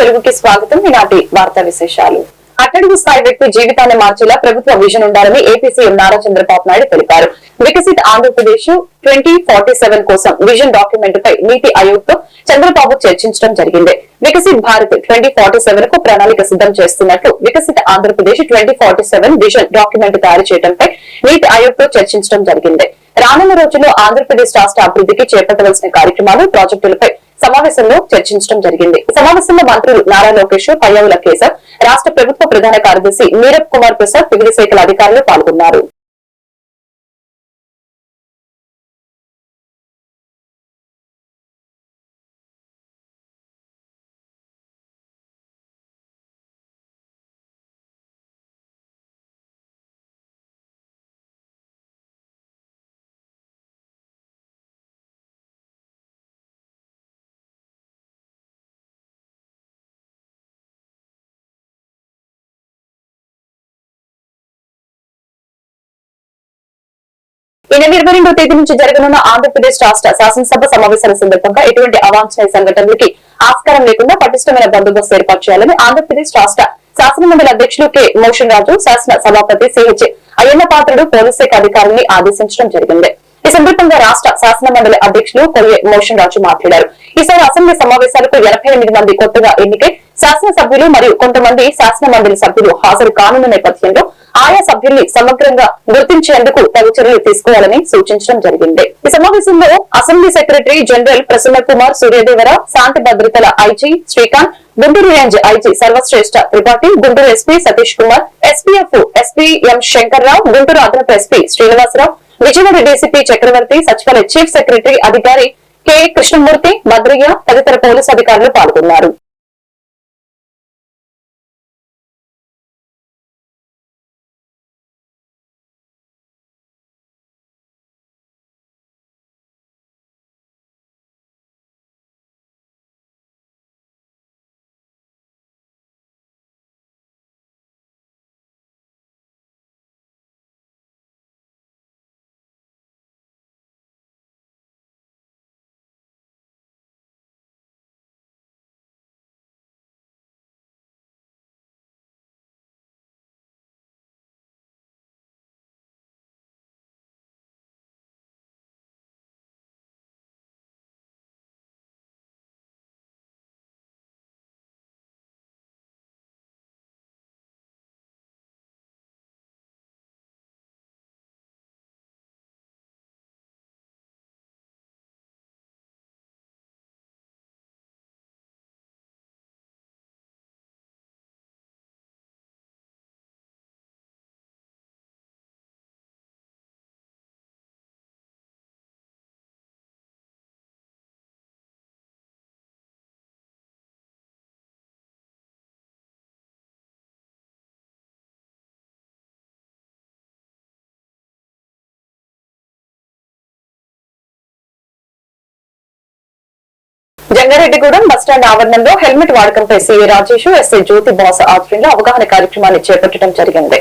వెలుగుకి స్వాగతం. ఈనాటి వార్తా విశేషాలు. అట్టడుగు స్థాయి వ్యక్తి జీవితాన్ని మార్చేలా ప్రభుత్వ విజన్ ఉండాలని ఏపీ సీఎం నారా చంద్రబాబు నాయుడు తెలిపారు. వికసిత్ ఆంధ్రప్రదేశ్ 2047 కోసం విజన్ డాక్యుమెంట్ పై నీతి ఆయోగ్ తో చంద్రబాబు చర్చించడం జరిగింది. వికసిత్ భారత్ 2047 కు ప్రణాళిక సిద్ధం చేస్తున్నట్లు వికసిత్ ఆంధ్రప్రదేశ్ 2047 విజన్ డాక్యుమెంట్ తయారు చేయడంపై నీతి ఆయోగ్ తో చర్చించడం జరిగింది. రానున్న రోజుల్లో ఆంధ్రప్రదేశ్ రాష్ట్ర అభివృద్ధికి చేపట్టవలసిన కార్యక్రమాలు, ప్రాజెక్టులపై సమావేశంలో చర్చించడం జరిగింది. ఈ సమావేశంలో మంత్రులు నారా లోకేష్, పయ్యావుల కేశవ్, రాష్ట్ర ప్రభుత్వ ప్రధాన కార్యదర్శి నీరబ్ కుమార్ ప్రసాద్, వివిధ శాఖల అధికారులు పాల్గొన్నారు. ఈ నెల 22వ తేదీ నుంచి జరగనున్న ఆంధ్రప్రదేశ్ రాష్ట్ర శాసనసభ సమావేశాల సందర్భంగా ఎటువంటి అవాంఛనీయ సంఘటనలకి ఆస్కారం లేకుండా పటిష్టమైన బందోబస్తు ఏర్పాటు చేయాలని ఆంధ్రప్రదేశ్ రాష్ట్ర శాసనమండలి అధ్యక్షులు కె మోషన్ రాజు, శాసన సభాపతి సిహెచ్ అయ్యన్న పాత్రుడు పోలీస్ శాఖ అధికారులను ఆదేశించడం జరిగింది. ఈ సందర్భంగా రాష్ట్ర శాసనమండలి అధ్యక్షులు కొయ్య మోషన్ రాజు మాట్లాడారు. ఈసారి అసెంబ్లీ సమావేశాలకు 88 మంది కొత్తగా ఎన్నికై శాసనసభ్యులు మరియు కొంతమంది శాసనమండలి సభ్యులు హాజరు కానున్న నేపథ్యంలో ఆయా సభ్యుల్ని సమగ్రంగా గుర్తించేందుకు తగు చర్యలు తీసుకోవాలని సూచించడం జరిగింది. ఈ సమావేశంలో assembly secretary general Prasanna Kumar Suryadevara, శాంతి భద్రతల IG Srikanth, Guntur range IG Sarvashreshtha Tripathi, Guntur SP Satish Kumar, SPF SP M Shankarrao, Guntur అదనపు ఎస్పీ శ్రీనివాసరావు, విజయవాడ డీసీపీ చక్రవర్తి, సచివాలయ చీఫ్ సెక్రటరీ అధికారి కె కృష్ణమూర్తి, భద్రయ్య తదితర పోలీసు అధికారులు పాల్గొన్నారు. జంగారెడ్డిగూడెం బస్టాండ్ ఆవరణంలో హెల్మెట్ వాడకంపై సీఏ రాజేష్, ఎస్ఐ జ్యోతి బాస్ ఆధ్వర్యంలో అవగాహన కార్యక్రమాన్ని చేపట్టడం జరిగింది.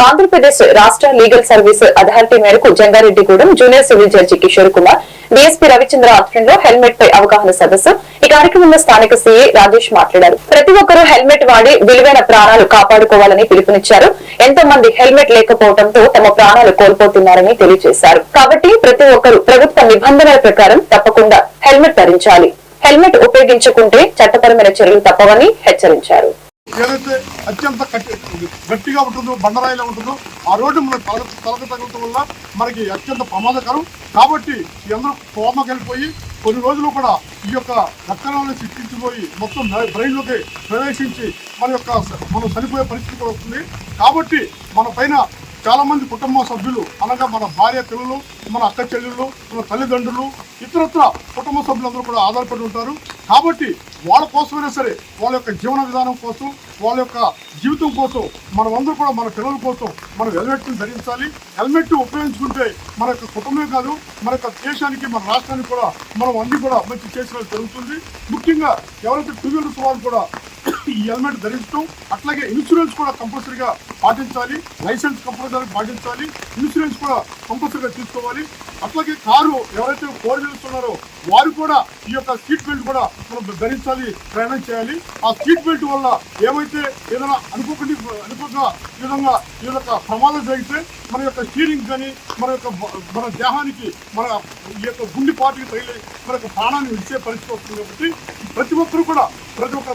ఆంధ్రప్రదేశ్ రాష్ట్ర లీగల్ సర్వీస్ అథారిటీ మేరకు Jangareddygudem junior civil judge Kishore Kumar, DSP Ravichandra ఆధ్వర్యంలో హెల్మెట్ పై అవగాహన సదస్సు. ఈ కార్యక్రమంలో స్థానిక సీఏ రాజేష్ మాట్లాడారు. ప్రతి ఒక్కరూ హెల్మెట్ వాడి విలువైన ప్రాణాలు కాపాడుకోవాలని పిలుపునిచ్చారు. ఎంతో మంది హెల్మెట్ లేకపోవడంతో తమ ప్రాణాలు కోల్పోతున్నారని తెలియజేశారు. కాబట్టి ప్రతి ఒక్కరూ ప్రభుత్వ నిబంధనల ప్రకారం తప్పకుండా హెల్మెట్ ధరించాలి. హెల్మెట్ ఉపయోగించుకుంటే చట్టపరమైన చర్యలు తప్పవని హెచ్చరించారు. ఏదైతే అత్యంత గట్టిగా ఉంటుందో, బండరాయిలో ఉంటుందో ఆ రోడ్డు మనకు తలకు తగలటం వల్ల మనకి అత్యంత ప్రమాదకరం. కాబట్టి అందరూ కోమకి వెళ్ళిపోయి కొన్ని రోజులు కూడా ఈ యొక్క రక్తనాలను చిక్కించిపోయి మొత్తం బ్రెయిన్లోకి ప్రవేశించి మనం చనిపోయే పరిస్థితి కూడా వస్తుంది. కాబట్టి మన పైన చాలా మంది కుటుంబ సభ్యులు అనగా మన భార్య పిల్లలు, మన అక్క చెల్లెళ్ళు, మన తల్లిదండ్రులు, ఇతరత్ర కుటుంబ సభ్యులందరూ కూడా ఆధారపడి ఉంటారు. కాబట్టి వాళ్ళ కోసమైనా సరే, వాళ్ళ యొక్క జీవన విధానం కోసం, వాళ్ళ యొక్క జీవితం కోసం మనమందరూ కూడా మన పిల్లల కోసం మనం హెల్మెట్ని ధరించాలి. హెల్మెట్ ఉపయోగించుకుంటే మన యొక్క కుటుంబమే కాదు, మన యొక్క దేశానికి, మన రాష్ట్రానికి కూడా మనం అన్ని కూడా మంచి చేసినట్టు జరుగుతుంది. ముఖ్యంగా ఎవరైతే టూ వీలర్స్ వాళ్ళు కూడా ఈ హెల్మెట్ ధరించడం, అట్లాగే ఇన్సూరెన్స్ కూడా కంపల్సరీగా పాటించాలి, లైసెన్స్ కంపల్సరీ పాటించాలి, ఇన్సూరెన్స్ కూడా కంపల్సరీగా తీసుకోవాలి. అట్లాగే కారు ఎవరైతే 4 వీలర్స్ ఉన్నారో వారు కూడా ఈ యొక్క సీట్ బెల్ట్ కూడా మనం ధరించాలి, ప్రయాణం చేయాలి. ఆ సీట్ బెల్ట్ వల్ల ఏమైతే ఏదైనా అనుకోకుండా ఈ విధంగా ప్రమాదం జరిగితే మన యొక్క స్టీరింగ్ కానీ మన దేహానికి మన ఈ యొక్క గుండెపాటుకి తగిలి మన యొక్క ప్రాణాన్ని విడిచే పరిస్థితి వస్తుంది. కాబట్టి ప్రతి ఒక్కరు కూడా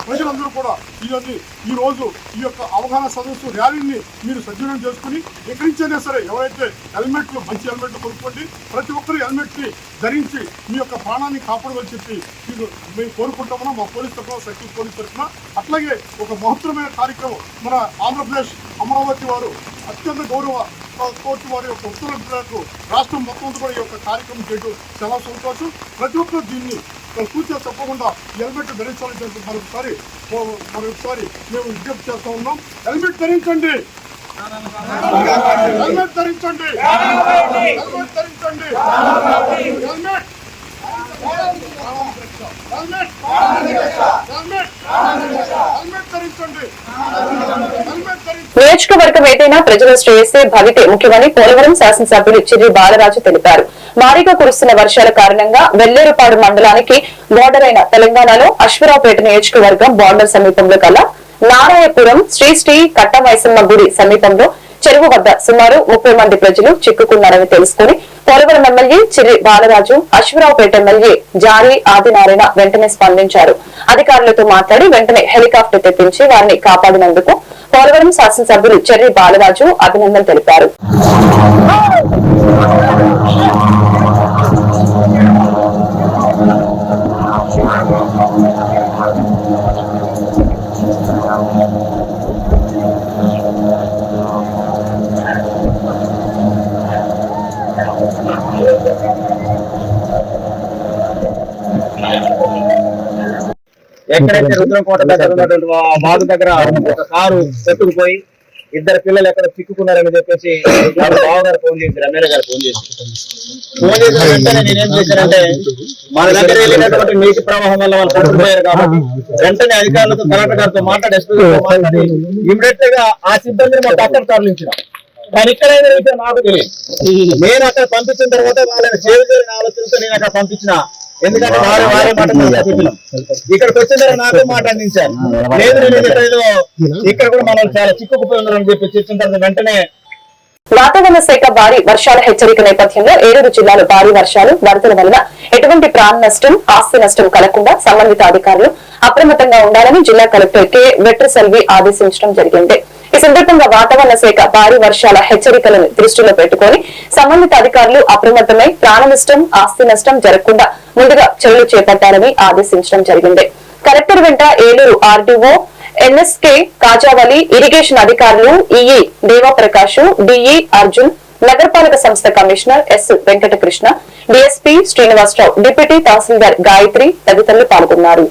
ప్రజలందరూ కూడా ఈ రోజు ఈ యొక్క అవగాహన సదస్సు ర్యాలీని మీరు సద్వినియోగం చేసుకుని ఎక్కడి నుంచైనా సరే ఎవరైతే మంచి హెల్మెట్లు కొనుక్కోండి, ప్రతి ఒక్కరు హెల్మెట్ ని ధరించి మీ యొక్క ప్రాణాన్ని కాపాడమని చెప్పి మేము కోరుకుంటామన్నా మా పోలీస్ తరఫున, సర్కిల్ పోలీస్ తరఫున. అట్లాగే ఒక మహత్తరమైన కార్యక్రమం మన ఆంధ్రప్రదేశ్ అమరావతి వారు అత్యంత గౌరవ కోర్టు వారి యొక్క ఉత్తర్వులకు రాష్ట్రం మొత్తం కూడా ఈ యొక్క కార్యక్రమం చేయడం చాలా సంతోషం. ప్రతి ఒక్కరు దీన్ని సూచన తప్పకుండా హెల్మెట్ ధరించాలని చెప్పి మరొకసారి మేము విజ్ఞప్తి చేస్తూ ఉన్నాం. హెల్మెట్ ధరించండి, హెల్మెట్ ధరించండి, హెల్మెట్ ధరించండి, హెల్మెట్ నియోజకవర్గం ఏదైనా ప్రజల శ్రేయస్సే భవితే ముఖ్యమని పోలవరం శాసనసభ్యులు చిర్రి బాలరాజు తెలిపారు. భారీగా కురుస్తున్న వర్షాల కారణంగా వెల్లేరుపాడు మండలానికి బోర్డర్ అయిన తెలంగాణలో అశ్వరావుపేట నియోజకవర్గం బోర్డర్ సమీపంలో గల నారాయణపురం శ్రీ కట్టమైసమ్మ గుడి సమీపంలో చెరువు వద్ద సుమారు 30 మంది ప్రజలు చిక్కుకున్నారని తెలుసుకుని పోలవరం ఎమ్మెల్యే చిర్రి బాలరాజు, అశ్వరావుపేట ఎమ్మెల్యే జారీ ఆదినారాయణ వెంటనే స్పందించారు. అధికారులతో మాట్లాడి వెంటనే హెలికాప్టర్ తెప్పించి వారిని కాపాడినందుకు పోలవరం శాసనసభ్యులు చిర్రి బాలరాజు అభినందనలు తెలిపారు. ఎక్కడైతే రుద్రంకోట దగ్గర ఉన్నటువంటి వాగు దగ్గర ఒక కారు పెట్టుకుపోయి 2 పిల్లలు ఎక్కడ చిక్కుకున్నారని చెప్పేసి బావగారు ఫోన్ చేశారు, ఎమ్మెల్యే గారు ఫోన్ చేసిన వెంటనే నేనేం చేశానంటే మన దగ్గర వెళ్ళినటువంటి నీటి ప్రవాహం వల్ల వాళ్ళు కొట్టుకుపోయారు కాబట్టి వెంటనే అధికారులతో కలెక్టర్ గారితో మాట్లాడి మాట్లాడి ఇమీడియట్ గా ఆ సిబ్బందిని మా పక్కన తరలించిన. కానీ ఇక్కడైన విషయం నాకు తెలియదు. నేను అక్కడ పంపించిన తర్వాత వాళ్ళని సేవ్ చేయాలని ఆలోచనతో నేను అక్కడ పంపించిన. ఎందుకంటే వారే మాట చెప్పినాం. ఇక్కడికి వచ్చిన తర్వాత నాతో మాట అందించాను. లేదు ఇక్కడ కూడా మనం చాలా చిక్కుకుపోయి ఉన్నారని చెప్పి చెప్పిన తర్వాత వెంటనే వాతావరణ శాఖ భారీ వర్షాల హెచ్చరిక నేపథ్యంలో 7 జిల్లాలు భారీ వర్షాలు, వరదల వల్ల ఎటువంటి ప్రాణ నష్టం, ఆస్తి నష్టం కలగకుండా సంబంధిత అధికారులు అప్రమత్తంగా ఉండాలని జిల్లా కలెక్టర్ కె వెట్రిసెల్వి ఆదేశించడం జరిగింది. ఈ సందర్భంగా వాతావరణ శాఖ భారీ వర్షాల హెచ్చరికలను దృష్టిలో పెట్టుకుని సంబంధిత అధికారులు అప్రమత్తమై ప్రాణ నష్టం, ఆస్తి నష్టం జరగకుండా ముందుగా చర్యలు చేపట్టాలని ఆదేశించడం జరిగింది. కలెక్టర్ వెంట Eluru RDO, NSK Kajavali, irrigation అధికారులు ఈఈ దేవప్రకాష్, డిఈ అర్జున్, నగరపాలక సంస్థ commissioner S Venkatakrishna, DSP Srinivasarao, deputy tahsildar Gayatri తదితరులు పాల్గొన్నారు.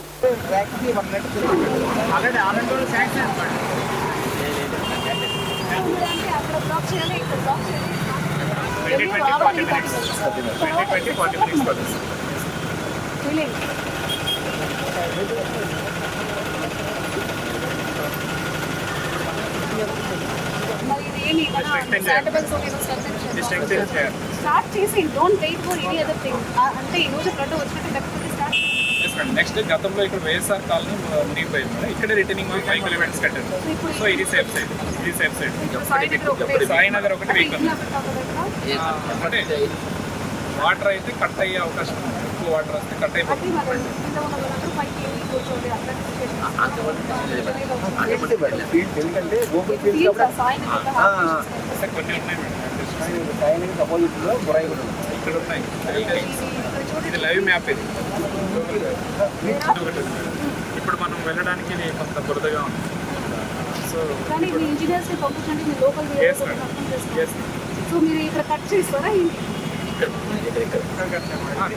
స్టార్ట్ చేసి don't wait for any other thing. అంటే ఈ రోజు ఫ్లడ్ వచ్చినట్టు లేకపోతే స్టార్ట్ నెక్స్ట్ గతంలో ఇక్కడ వైఎస్ఆర్ కాలనీ మునిగిపోయింది మేడం. ఇక్కడ రిటర్నింగ్ వెహికల్ ఈవెంట్స్ కట్టారు. సో ఇది సేఫ్ సైడ్, సాయినగర్ ఒకటి వెహికల్ అంటే వాటర్ అయితే కట్ అయ్యే అవకాశం ఉంది. ఎక్కువ వాటర్ వస్తే కట్ అయిపోతుంది. కొన్ని ఉన్నాయి మేడం, ఇక్కడ ఉన్నాయి. ఇది లైవ్ మ్యాప్. ఇది ఒకటి ఇప్పుడు మనం వెళ్ళడానికి కొంత బురదగా ఉంది. సో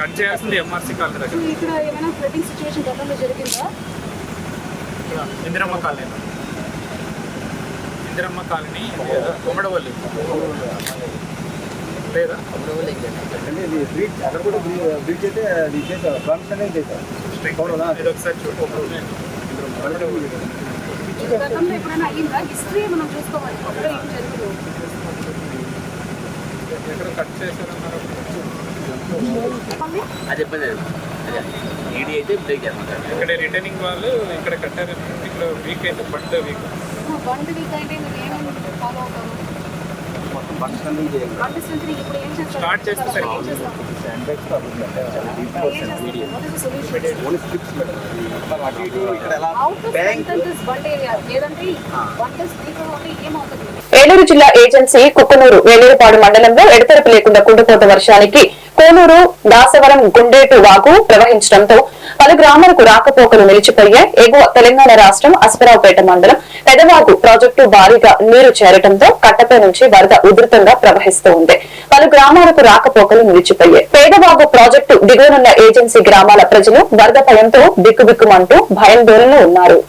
కట్ చేయాల్సింది ఎంఆర్సీ కాలనీ దగ్గర. ఇక్కడ ఏమైనా ఫ్లడ్డింగ్ సిచ్యువేషన్ గతంలో జరిగిందా? ఇందిరమ్మ కాలనీ కొమడవల్లి లేదా అక్కడ కూడా బ్రిడ్జ్ అయితే అది చేశారు, ఇది ఒకసారి చూడండి. గతంలో ఎప్పుడైనా అయ్యిందా? హిస్టరీ మనం చూసుకోవాలి. అక్కడ ఏం జరుగుతుంది? ఎక్కడ కట్ చేశారన్నారు? ఇక్కడ రిటర్నింగ్ వాళ్ళు ఇక్కడ కట్టారు. ఇక్కడ వీక్ అయితే బండ్ వీక్. బండ్ వీక్ అయితే మీరు ఏమేమి ఫాలో అవుతారు? స్టార్ట్ చేస్తే సరే. ఏలూరు జిల్లా ఏజెన్సీ కుక్కునూరు వేలేరుపాడు మండలంలో ఎడతెరపి లేకుండా కుండిపోత వర్షానికి కోనూరు దాసవరం గుండేటు వాగు ప్రవహించడంతో పలు గ్రామాలకు రాకపోకలు నిలిచిపోయాయి. ఎగువ తెలంగాణ రాష్ట్రం అస్పరావుపేట మండలం పెదవాగు ప్రాజెక్టు భారీగా నీరు చేరటంతో కట్టపై నుంచి వరద ఉధృతంగా ప్రవహిస్తూ ఉంది. పలు గ్రామాలకు రాకపోకలు నిలిచిపోయాయి. పేదవాగు ప్రాజెక్టు దిగువనున్న ఏజెన్సీ గ్రామాల ప్రజలు వరద భయంతో బిక్కుబిక్కుమంటూ భయాందోళనలో ఉన్నారు.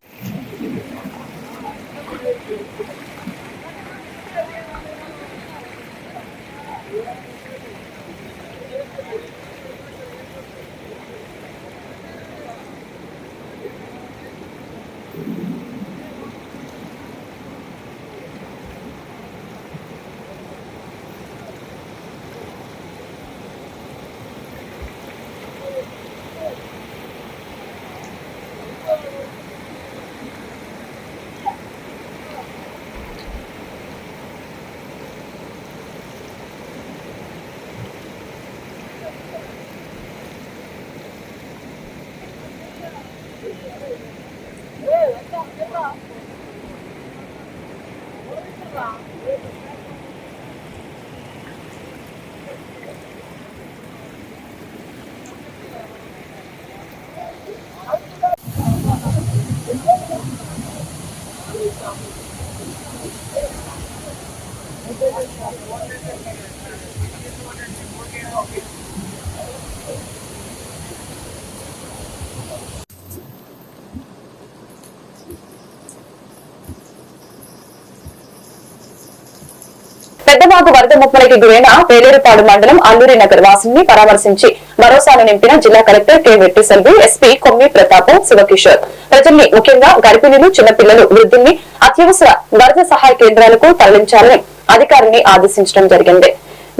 పెద్దవాగు వరద ముప్పనికి గురైన వేలేరుపాడు మండలం అల్లూరి నగర్ వాసుల్ని పరామర్శించి భరోసాను నింపిన జిల్లా కలెక్టర్ కె వెట్టిసెల్వి, ఎస్పీ కొమ్మి ప్రతాపం, శివకిషోర్ ప్రజల్ని ముఖ్యంగా గర్భిణులు, చిన్నపిల్లలు, వృద్ధుల్ని అత్యవసర వరద సహాయ కేంద్రాలకు తరలించాలని అధికారిని ఆదేశించడం జరిగింది.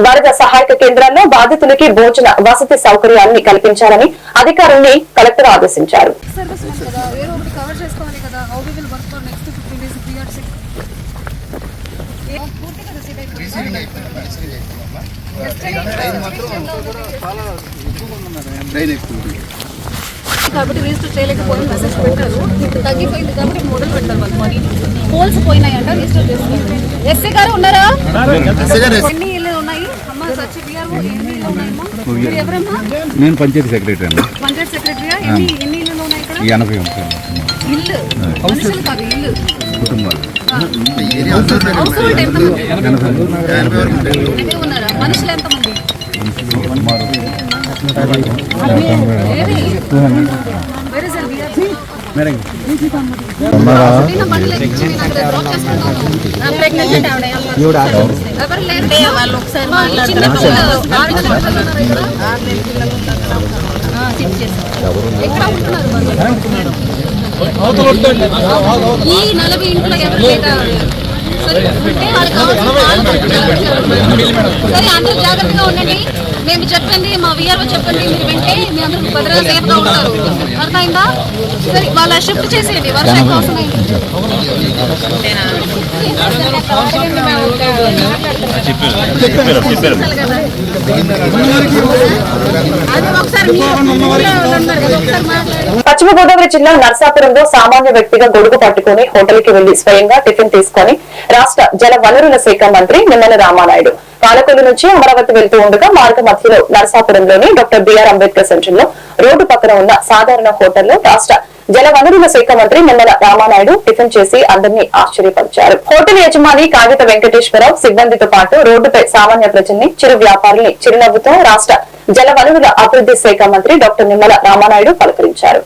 వరద సహాయక కేంద్రాల్లో బాధితులకి భోజన వసతి సౌకర్యాన్ని కల్పించాలని అధికారుల్ని కలెక్టర్ ఆదేశించారు. కాబట్టి రిజిస్టర్ చేయలేకపోయిన మెసేజ్ పెట్టారు. ఇప్పుడు తగ్గిపోయింది కాబట్టి మొదలు పెట్టారు. వాళ్ళు మరి పోల్స్ పోయినాయంట, రిజిస్టర్ చేస్తున్నారు. ఎస్సీ గారు ఉన్నారా? ఎన్ని ఇల్లు ఉన్నాయి అమ్మ? సచి బిఆర్ఓ ఎన్ని ఇల్లు ఉన్నాయమ్మా? మీరు ఎవరమ్మా? నేను పంచాయతీ సెక్రటరీ అండి. పంచాయత్ సెక్రటరీయా? ఎన్ని ఇల్లు ఉన్నాయి ఇక్కడ? 80 ఉంటాయి. ఇల్లు మనుషులు కాదు, ఇల్లు కుటుంబాలు. హౌస్ హోల్డ్ ఎంతమంది ఉన్నారా? మనుషులు ఎంతమంది? ఈ 40 ఇంట్లో ఎవరు సరే అందరూ జాగ్రత్తగా ఉండండి. మేము చెప్పండి, మా విఆర్ఓ చెప్పండి, మీరు వింటే మీ అందరూ భద్రత సేఫ్గా ఉంటారు. అర్థమైందా? సరే వాళ్ళ షిఫ్ట్ చేసేయండి. వర్షం కోసం పశ్చిమ గోదావరి జిల్లా నర్సాపురంలో సామాన్య వ్యక్తిగా గొడుగు పట్టుకుని హోటల్ కి వెళ్లి స్వయంగా టిఫిన్ తీసుకుని రాష్ట్ర జల వనరుల శాఖ మంత్రి నిమ్మల రామానాయుడు పాలకొల్లు నుంచి అమరావతి వెళ్తూ ఉండగా మార్గ మధ్యలో నర్సాపురంలోని డాక్టర్ బిఆర్ అంబేద్కర్ సెంటర్ లో రోడ్డు పక్కన ఉన్న సాధారణ హోటల్లో రాష్ట్ర జల వనరుల శాఖ మంత్రి నిమ్మల రామానాయుడు టిఫిన్ చేసి అందరినీ ఆశ్చర్యపరిచారు. హోటల్ యజమాని కాగిత వెంకటేశ్వరరావు సిబ్బందితో పాటు రోడ్డుపై సామాన్య ప్రజల్ని, చిరు వ్యాపారుల్ని చిరునవ్వుతో రాష్ట్ర జల వనరుల అభివృద్ధి శాఖ మంత్రి డాక్టర్ నిమ్మల రామానాయుడు పలకరించారు.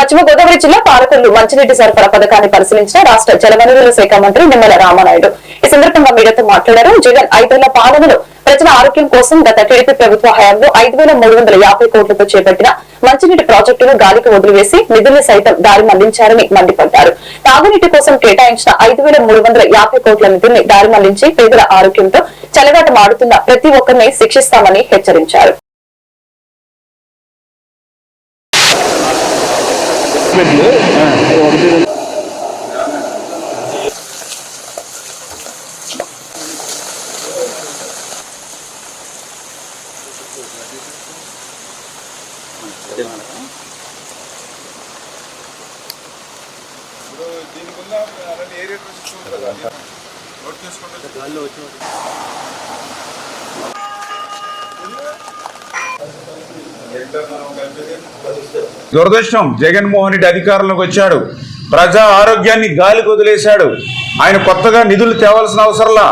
పశ్చిమ గోదావరి జిల్లా పాలకొల్లు మంచినీటి సరఫరా పథకాన్ని పరిశీలించిన రాష్ట్ర జలవనరుల శాఖ మంత్రి నిమ్మల రామానాయుడు. ఈ సందర్భంగా మీడియాతో మాట్లాడారు. జగన్ 5 ఏళ్ల పాలనలో ప్రజల ఆరోగ్యం కోసం గత టీడీపీ ప్రభుత్వ హయాంలో 5,350 కోట్లతో చేపట్టిన మంచినీటి ప్రాజెక్టును గాలికి వదిలివేసి నిధుల్ని సైతం దారి మళ్లించారని మండిపడ్డారు. తాగునీటి కోసం కేటాయించిన 5,350 కోట్ల నిధుల్ని దారి మళ్లించి పేదల ఆరోగ్యంతో చెలగాటమాడుతున్న ప్రతి ఒక్కరిని శిక్షిస్తామని హెచ్చరించారు. దురదృష్టం, జగన్మోహన్ రెడ్డి అధికారంలోకి వచ్చాడు, ప్రజా ఆరోగ్యాన్ని గాలికి వదిలేశాడు. ఆయన కొత్తగా నిధులు తేవాల్సిన అవసరంలా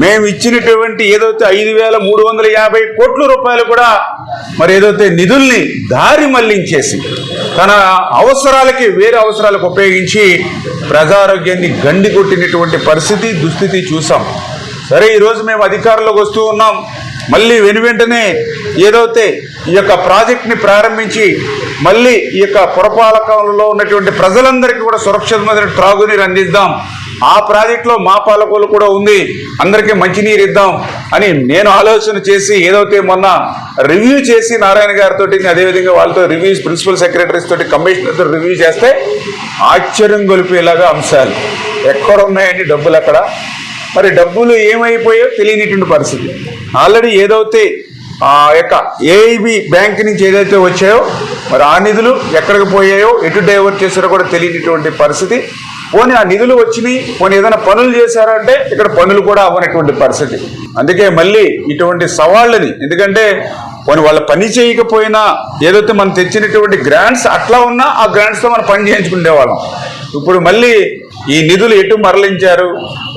మేము ఇచ్చినటువంటి ఏదైతే 5,350 కోట్ల రూపాయలు కూడా మరి ఏదైతే నిధుల్ని దారి మళ్లించేసి తన అవసరాలకి వేరే అవసరాలకు ఉపయోగించి ప్రజారోగ్యాన్ని గండి కొట్టినటువంటి పరిస్థితి దుస్థితి చూసాం. సరే, ఈరోజు మేము అధికారంలోకి వస్తూ ఉన్నాం. మళ్ళీ వెనువెంటనే ఏదైతే ఈ యొక్క ప్రాజెక్ట్ని ప్రారంభించి మళ్ళీ ఈ యొక్క పురపాలకంలో ఉన్నటువంటి ప్రజలందరికీ కూడా సురక్షితమైన త్రాగునీరు అందిద్దాం. ఆ ప్రాజెక్టులో మా పాలకులు కూడా ఉంది, అందరికీ మంచినీరు ఇద్దాం అని నేను ఆలోచన చేసి ఏదైతే మొన్న రివ్యూ చేసి నారాయణ గారితో అదేవిధంగా వాళ్ళతో రివ్యూస్ ప్రిన్సిపల్ సెక్రటరీస్ తోటి కమిషనర్తో రివ్యూ చేస్తే ఆశ్చర్యం గొలిపేలాగా అంశాలు. ఎక్కడ ఉన్నాయండి డబ్బులు? అక్కడ మరి డబ్బులు ఏమైపోయో తెలియనిటువంటి పరిస్థితి. ఆల్రెడీ ఏదైతే ఆ యొక్క ఏఐబి బ్యాంక్ నుంచి ఏదైతే వచ్చాయో మరి ఆ నిధులు ఎక్కడికి పోయాయో, ఎటు డైవర్ట్ చేశారో కూడా తెలియనిటువంటి పరిస్థితి. పోనీ ఆ నిధులు వచ్చినాయి, పోనీ ఏదైనా పనులు చేశారంటే ఇక్కడ పనులు కూడా అవ్వనటువంటి పరిస్థితి. అందుకే మళ్ళీ ఇటువంటి సవాళ్ళని, ఎందుకంటే పోనీ వాళ్ళ పని చేయకపోయినా ఏదైతే మనం తెచ్చినటువంటి గ్రాంట్స్ అట్లా ఉన్నా ఆ గ్రాంట్స్తో మనం పని చేయించుకునే వాళ్ళం. ఇప్పుడు మళ్ళీ ఈ నిధులు ఎటు మరలించారు,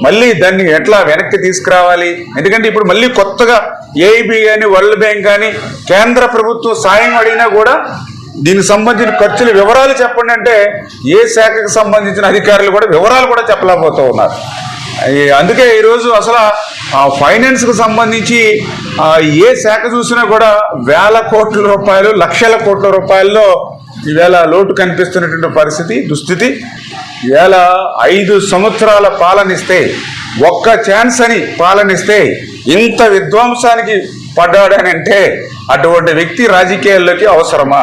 మళ్ళీ దాన్ని ఎట్లా వెనక్కి తీసుకురావాలి? ఎందుకంటే ఇప్పుడు మళ్ళీ కొత్తగా ఏఐబి కానీ వరల్డ్ బ్యాంక్ కానీ కేంద్ర ప్రభుత్వం సాయం అడిగినా కూడా దీనికి సంబంధించిన ఖర్చుల వివరాలు చెప్పండి అంటే ఏ శాఖకు సంబంధించిన అధికారులు కూడా వివరాలు కూడా చెప్పలేకపోతూ ఉన్నారు. అందుకే ఈరోజు అసలు ఫైనాన్స్కు సంబంధించి ఏ శాఖ చూసినా కూడా వేల కోట్ల రూపాయలు, లక్షల కోట్ల రూపాయల్లో ఈవేళ లోటు కనిపిస్తున్నటువంటి పరిస్థితి దుస్థితి. ఈవేళ 5 సంవత్సరాల పాలనిస్తే, ఒక్క ఛాన్స్ అని పాలనిస్తే ఇంత విధ్వంసానికి పడ్డాడనంటే అటువంటి వ్యక్తి రాజకీయాల్లోకి అవసరమా?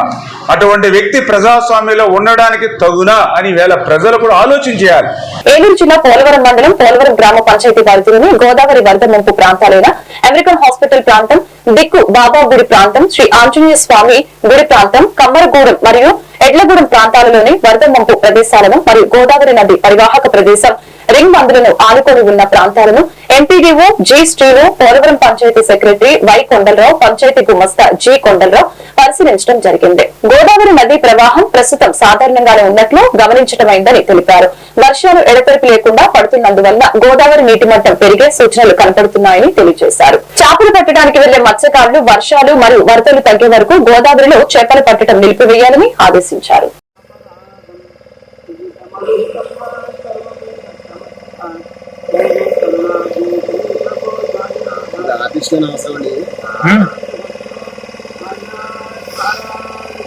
అటువంటి వ్యక్తి ప్రజాస్వామ్యంలో ఉండడానికి తగునా అని వేళ ప్రజలు కూడా ఆలోచించేయాలి. ఏలూరు జిల్లా పోలవరం మండలం పోలవరం గ్రామ పంచాయతీ పరిధిలోని గోదావరి వరద ముంపు ప్రాంతాలైన అమెరికన్ హాస్పిటల్ ప్రాంతం, దిక్కు బాబా గుడి ప్రాంతం, శ్రీ ఆంజనేయ స్వామి గుడి ప్రాంతం, కమ్మరగూడెం మరియు ఎడ్లగూడెం ప్రాంతాలలోని వరద ముంపు ప్రదేశాలను మరియు గోదావరి నది పరివాహక ప్రదేశం రింగ్ మందులను ఆనుకొని ఉన్న ప్రాంతాలను MPDO G Srinu, Polavaram panchayat secretary Y Kondalarao, panchayat గుమస్తా జి కొండలరావు పరిశీలించడం జరిగింది. గోదావరి నది ప్రవాహం ప్రస్తుతం సాధారణంగానే ఉన్నట్లు గమనించడమైందని తెలిపారు. వర్షాలు ఎడతెరిపి లేకుండా పడుతున్నందువల్ల గోదావరి నీటి మట్టం పెరిగే సూచనలు కనపడుతున్నాయని తెలియజేశారు. చేపలు పట్టడానికి వెళ్లే మత్స్యకారులు వర్షాలు మరియు వరదలు తగ్గే వరకు గోదావరిలో చేపలు పట్టడం నిలిపివేయాలని ఆదేశించారు.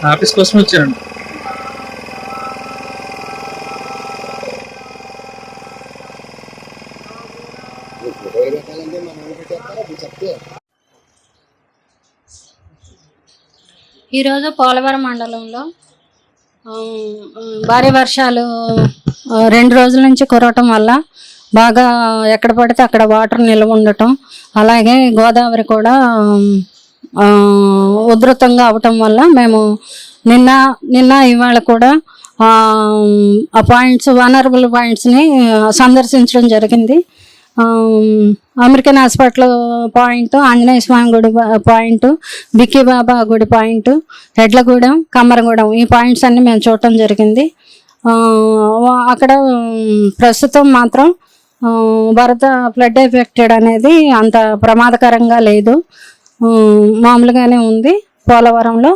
ఆఫీస్ కోసం వచ్చారండి. ఈరోజు పోలవరం మండలంలో భారీ వర్షాలు 2 రోజుల నుంచి కురవటం వల్ల బాగా ఎక్కడ పడితే అక్కడ వాటర్ నిల్వ ఉండటం, అలాగే గోదావరి కూడా ఉధృతంగా అవటం వల్ల మేము నిన్న ఇవాళ కూడా ఆ పాయింట్స్ వనరబుల్ పాయింట్స్ని సందర్శించడం జరిగింది. అమెరికన్ హాస్పిటల్ పాయింట్, ఆంజనేయ స్వామి గుడి పాయింట్, బిక్కీ బాబా గుడి పాయింట్, ఎడ్లగూడెం, కమ్మరగూడెం ఈ పాయింట్స్ అన్ని మేము చూడటం జరిగింది. అక్కడ ప్రస్తుతం మాత్రం వరద ఫ్లడ్ ఎఫెక్టెడ్ అనేది అంత ప్రమాదకరంగా లేదు, మామూలుగానే ఉంది పోలవరంలో.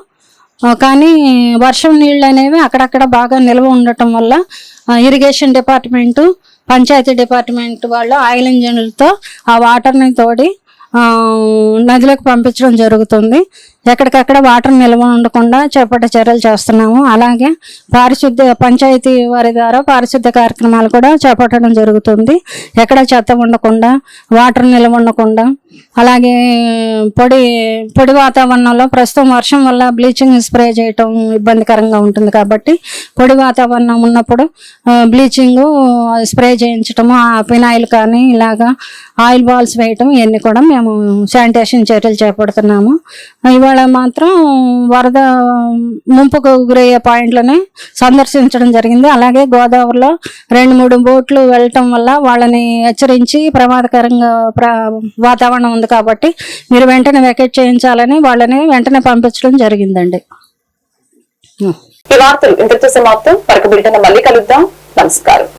కానీ వర్షం నీళ్ళు అనేవి అక్కడక్కడ బాగా నిల్వ ఉండటం వల్ల ఇరిగేషన్ డిపార్ట్మెంటు, పంచాయతీ డిపార్ట్మెంట్ వాళ్ళు ఆయిల్ ఇంజన్లతో ఆ వాటర్ని తోడి నదిలోకి పంపించడం జరుగుతుంది. ఎక్కడికక్కడ వాటర్ నిల్వ ఉండకుండా చేపట్టే చర్యలు చేస్తున్నాము. అలాగే పంచాయతీ వారి ద్వారా పారిశుద్ధ్య కార్యక్రమాలు కూడా చేపట్టడం జరుగుతుంది. ఎక్కడ చెత్త ఉండకుండా, వాటర్ నిల్వ ఉండకుండా, అలాగే పొడి వాతావరణంలో ప్రస్తుతం వర్షం వల్ల బ్లీచింగ్ స్ప్రే చేయటం ఇబ్బందికరంగా ఉంటుంది కాబట్టి పొడి వాతావరణం ఉన్నప్పుడు బ్లీచింగ్ స్ప్రే చేయించటము, ఫినాయిల్ కానీ ఇలాగా ఆయిల్ బాల్స్ వేయటం ఇవన్నీ కూడా మేము శానిటేషన్ చర్యలు చేపడుతున్నాము. ఇవాళ మాత్రం వరద ముంపుకు గురయ్యే పాయింట్లని సందర్శించడం జరిగింది. అలాగే గోదావరిలో 2-3 బోట్లు వెళ్ళటం వల్ల వాళ్ళని హెచ్చరించి ప్రమాదకరంగా వాతావరణం ఉంది కాబట్టి మీరు వెంటనే వెకేట్ చేయించాలని వాళ్ళని వెంటనే పంపించడం జరిగిందండి. ఈ వార్తలు ఇంతటితో సమాప్తం. మరొక బిల్టన్ మళ్ళీ కలుద్దాం. నమస్కారం.